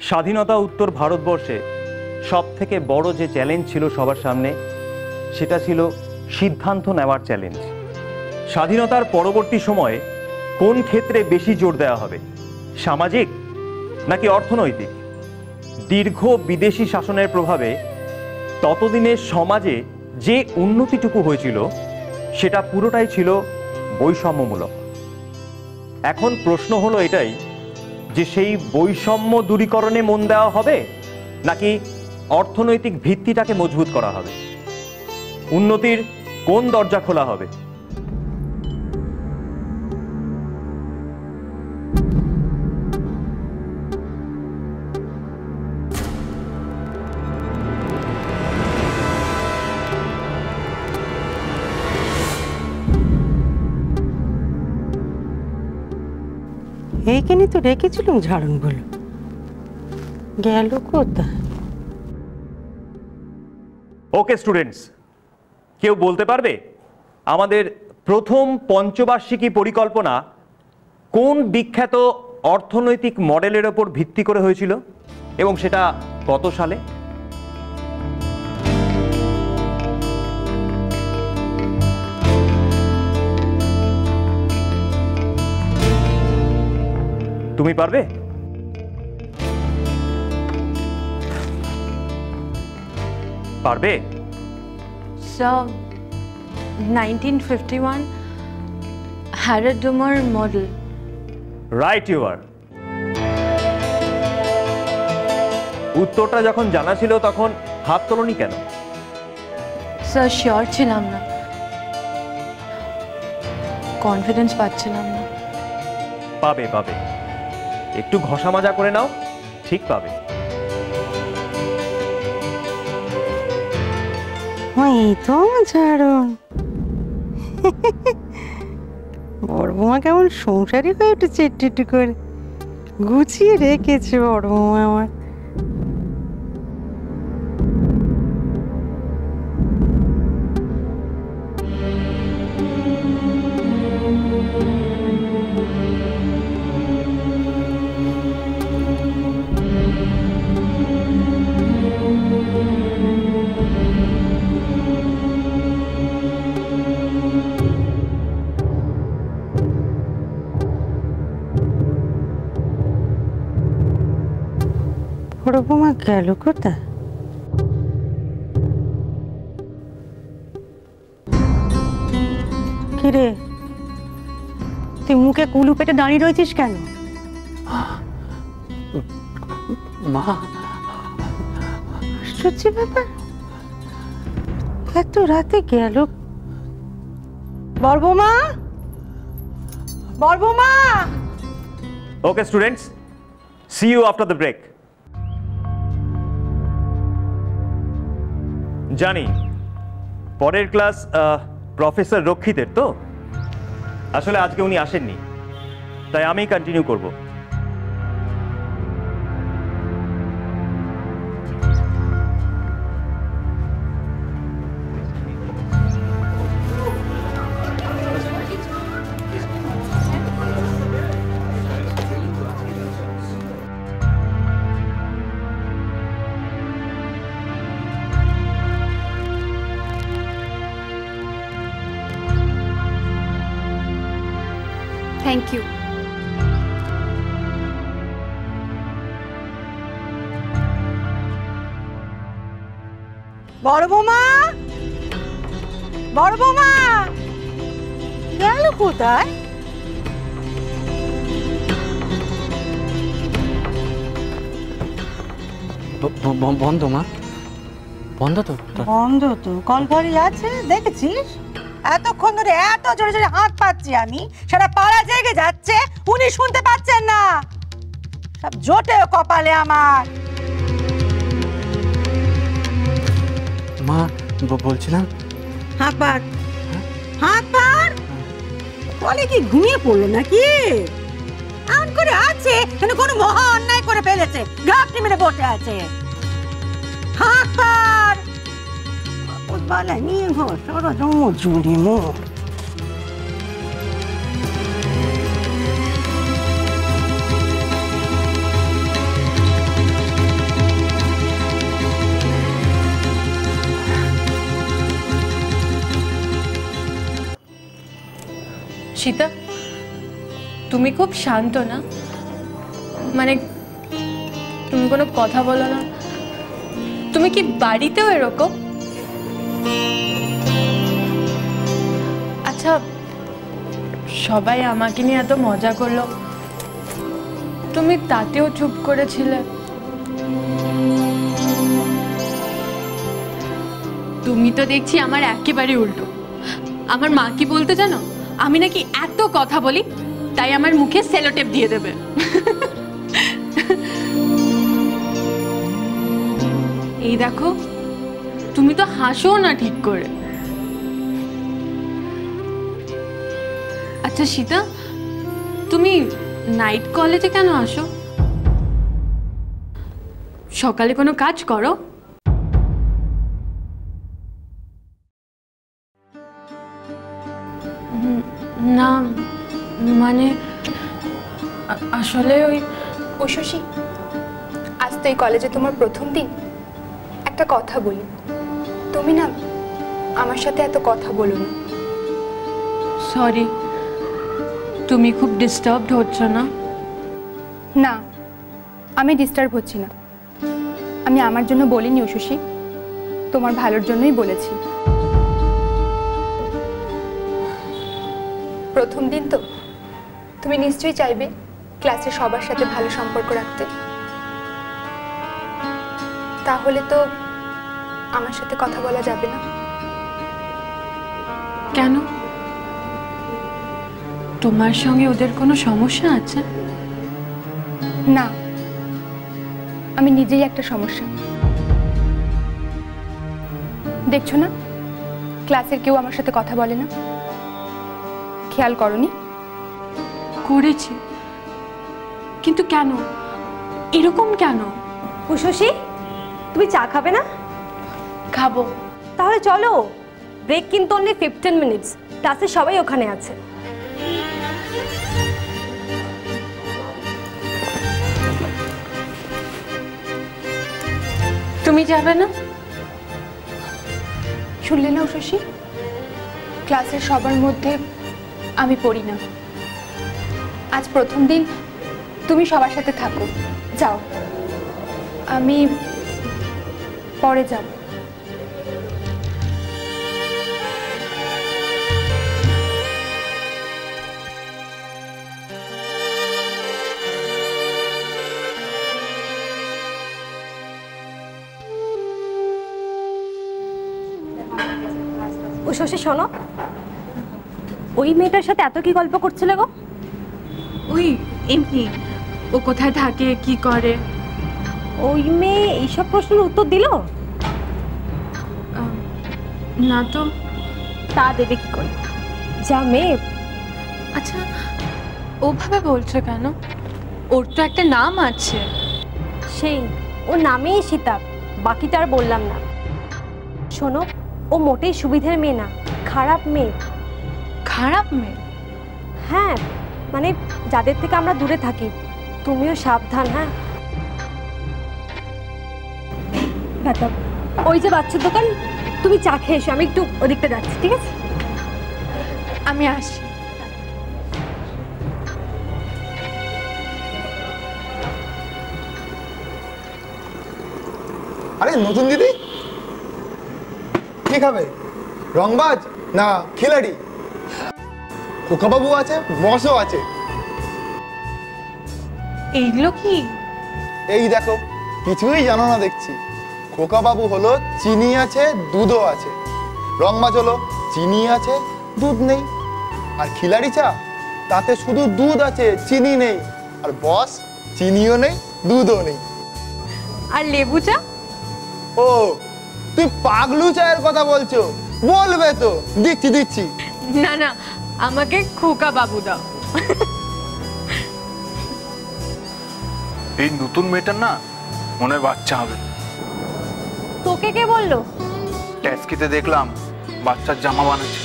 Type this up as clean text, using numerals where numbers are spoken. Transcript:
স্বাধীনতা উত্তর ভারতবর্ষে সবথেকে বড় যে চ্যালেঞ্জ ছিল সবার সামনে, সেটা ছিল সিদ্ধান্ত নেওয়ার চ্যালেঞ্জ। স্বাধীনতার পরবর্তী সময়ে কোন ক্ষেত্রে বেশি জোর দেওয়া হবে, সামাজিক নাকি অর্থনৈতিক? দীর্ঘ বিদেশি শাসনের প্রভাবে ততদিনে সমাজে যে উন্নতিটুকু হয়েছিল সেটা পুরোটাই ছিল বৈষম্যমূলক। এখন প্রশ্ন হলো এটাই যে সেই বৈষম্য দূরীকরণে মন দেওয়া হবে নাকি অর্থনৈতিক ভিত্তিটাকে মজবুত করা হবে? উন্নতির কোন দরজা খোলা হবে? এইখানে তো রেখেছিলাম ঝাড়নগুলো, গেল কোথায়? ওকে স্টুডেন্টস, কেউ বলতে পারবে আমাদের প্রথম পঞ্চবার্ষিকী পরিকল্পনা কোন বিখ্যাত অর্থনৈতিক মডেলের ওপর ভিত্তি করে হয়েছিল এবং সেটা কত সালে? তুমি পারবে? পারবে? Sir, 1951 Harrod-Dummer model. Right you are. উত্তরটা যখন জানা ছিল তখন হাত তোলনি কেন? স্যার শিওর ছিলাম না, কনফিডেন্স পাচ্ছিলাম না। পাবে পাবে, একটু ঘষা মাজা করে নাও, ঠিক পাবে। ওই তো ঝাড়ন, বড় বৌমা কেমন সংসারী হয়ে উঠেছে, একটু একটু করে গুছিয়ে রেখেছে বড় বৌমা আমার। বড় বৌমা গেল কোথায়? কিরে, তুই মুখে কুলু পেটে দাঁড়িয়ে রয়েছিস কেন? মা, আশ্চর্য ব্যাপার, এত রাতে গেল। বড় বৌমা, বড় বৌমা। Okay students, see you after the break. জানি পরের ক্লাস প্রফেসর রক্ষিতের, তো আসলে আজকে উনি আসেননি, তাই আমি কন্টিনিউ করব। Thank you. বড় বৌমা, বড় বৌমা গেল কোথায়? বন্ধ মা, বন্ধ তো। বন্ধ তো, কল ঘড়ি আছে দেখেছিস? এতক্ষণ ধরে এত জোরে জোরে হাত পাচ্ছি আমি, সারা পাড়া জেগে যাচ্ছে, উনি শুনতে পাচ্ছেন না। সব জোটে কপালে আমার। মা বলছিলাম, হাত পার, হাত পার। বলে কি ঘুমিয়ে পড়লো নাকি? এমন করে আছে কেন, কোনো মহা অন্যায় করে ফেলেছে, ঘাপটি মেরে বসে আছে। হাত পার। বালা নিয়ে ঘর সারা জমো জুড়ি মো। সীতা, তুমি খুব শান্ত না? মানে তুমি কোনো কথা বলো না? তুমি কি বাড়িতেও এরকম? আচ্ছা, সবাই আমাকে নিয়ে এত মজা করলো, তুমি তাতেও চুপ করেছিলে। তুমি তো দেখছি আমার একেবারে উল্টো। আমার মা কি বলতে জানো? আমি নাকি এত কথা বলি, তাই আমার মুখে সেলোটেপ দিয়ে দেবে। এই দেখো, তুমি তো হাসো না ঠিক করে। আচ্ছা সীতা, তুমি নাইট কলেজে কেন আসো? সকালে কোনো কাজ করো? না মানে আসলে ওই শশী, আজ তো এই কলেজে তোমার প্রথম দিন। একটা কথা বলি, তুমি না আমার সাথে এত কথা বলো না। সরি, তুমি খুব ডিস্টার্বড হচ্ছ না? না, আমি ডিস্টার্ব হচ্ছি না। আমি আমার জন্য বলিনি শশী, তোমার ভালোর জন্যই বলেছি। প্রথম দিন তো, তুমি নিশ্চয়ই চাইবে ক্লাসে সবার সাথে ভালো সম্পর্ক রাখতে। তাহলে তো আমার সাথে কথা বলা যাবে না। কেন? তোমার সঙ্গে ওদের কোনো সমস্যা আছে? না, আমি নিজেই একটা সমস্যা। দেখছো না, ক্লাসের কেউ আমার সাথে কথা বলে না। খেয়াল করনি? করেছি, কিন্তু কেন? এরকম কেন? শশী, তুমি চা খাবে না? খাবো। তাহলে চলো, ব্রেক কিন্তু অনলি 15 মিনিটস। ক্লাসে সবাই ওখানে আছে। তুমি যাবে না? শুনলে না শশী, ক্লাসের সবার মধ্যে আমি পড়ি না। আজ প্রথম দিন, তুমি সবার সাথে থাকো। যাও, আমি পরে যাব। শশী শোনো, ওই মেয়েটার সাথে এত কি গল্প করছিলে গো? ওই এমনি, ও কোথায় থাকে, কি করে? ওই মেয়ে এইসব প্রশ্নের উত্তর দিল? না তো। তা দেবে কি করে? যা মেয়ে। আচ্ছা, ওভাবে বলছো কেন? ওর তো একটা নাম আছে। সেই, ওর নামেই সীতা, বাকিটা আর বললাম না। শোনো, ও মোটেই সুবিধের মেয়ে না, খারাপ মেয়ে। খারাপ মেয়ে? হ্যাঁ, মানে যাদের থেকে আমরা দূরে থাকি। তুমিও সাবধান। হ্যাঁ, ওই যে বাচ্চার দোকান, তুমি চা খেয়ে এসো, আমি একটু ওদিকটা যাচ্ছি, ঠিক আছে? আমি আসছি। আরে নতুন দিদি, কি খাবে? রংবাজ না খিলাড়ি? খোকাবাবু আছে, বসও আছে। এইগুলো কি? এই দেখো, কিছুই জানো না দেখছি। খোকাবাবু হলো চিনি আছে, দুধও আছে। রংবাজ হলো চিনি আছে, দুধ নেই। আর খিলাড়ি চা, তাতে শুধু দুধ আছে, চিনি নেই। আর বস, চিনিও নেই, দুধও নেই। আর লেবু চা? ও, তুই পাগলু চায়ের কথা বলছো? বলবে তো, দিচ্ছি দিচ্ছি। না না, আমাকে খোকা বাবু দাও। এই নতুন মেয়েটার না মনে হয় বাচ্চা হবে। তোকে কে বললো? ট্যাক্সিতে দেখলাম বাচ্চার জামা বানাচ্ছে।